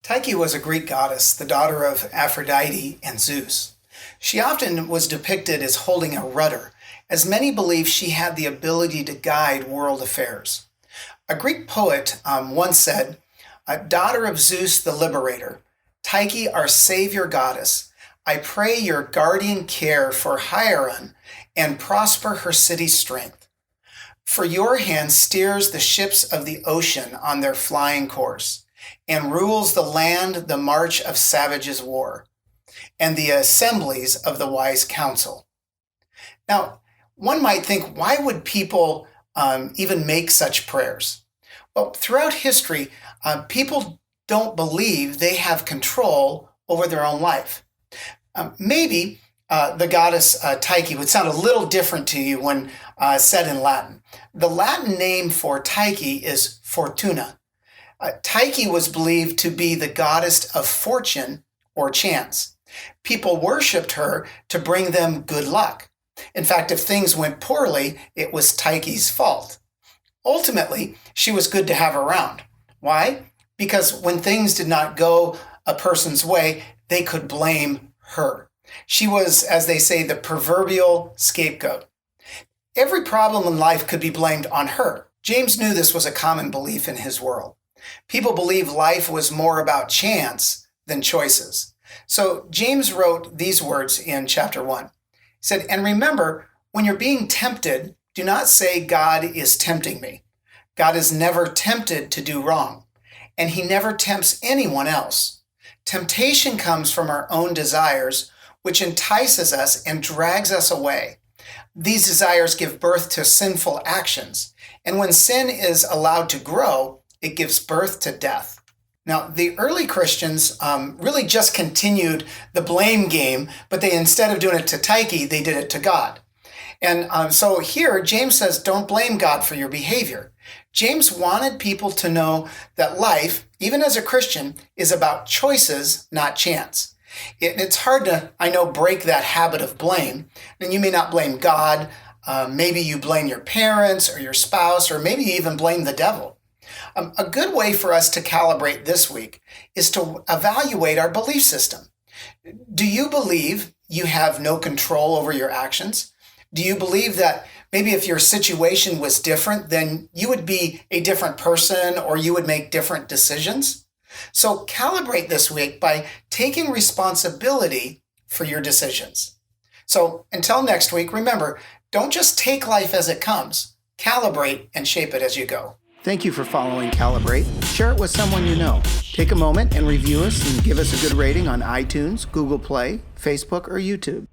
Tyche was a Greek goddess, the daughter of Aphrodite and Zeus. She often was depicted as holding a rudder, as many believe she had the ability to guide world affairs. A Greek poet once said, "Daughter of Zeus the liberator, Tyche, our savior goddess, I pray your guardian care for Hieron and prosper her city's strength. For your hand steers the ships of the ocean on their flying course, and rules the land the march of savages' war, and the assemblies of the wise council." Now, one might think, why would people even make such prayers? Well, throughout history, people don't believe they have control over their own life. Maybe the goddess Tyche would sound a little different to you when said in Latin. The Latin name for Tyche is Fortuna. Tyche was believed to be the goddess of fortune or chance. People worshipped her to bring them good luck. In fact, if things went poorly, it was Tyche's fault. Ultimately, she was good to have around. Why? Because when things did not go a person's way, they could blame her. She was, as they say, the proverbial scapegoat. Every problem in life could be blamed on her. James knew this was a common belief in his world. People believed life was more about chance than choices. So James wrote these words in chapter 1. He said, "And remember, when you're being tempted, do not say, 'God is tempting me.' God is never tempted to do wrong, and he never tempts anyone else. Temptation comes from our own desires, which entices us and drags us away. These desires give birth to sinful actions, and when sin is allowed to grow, it gives birth to death." Now, the early Christians really just continued the blame game, but instead of doing it to Tyche, they did it to God. And so here, James says, don't blame God for your behavior. James wanted people to know that life, even as a Christian, is about choices, not chance. It's hard to, I know, break that habit of blame. And you may not blame God. Maybe you blame your parents or your spouse, or maybe you even blame the devil. A good way for us to calibrate this week is to evaluate our belief system. Do you believe you have no control over your actions? Do you believe that maybe if your situation was different, then you would be a different person or you would make different decisions? So calibrate this week by taking responsibility for your decisions. So until next week, remember, don't just take life as it comes. Calibrate and shape it as you go. Thank you for following Calibrate. Share it with someone you know. Take a moment and review us and give us a good rating on iTunes, Google Play, Facebook, or YouTube.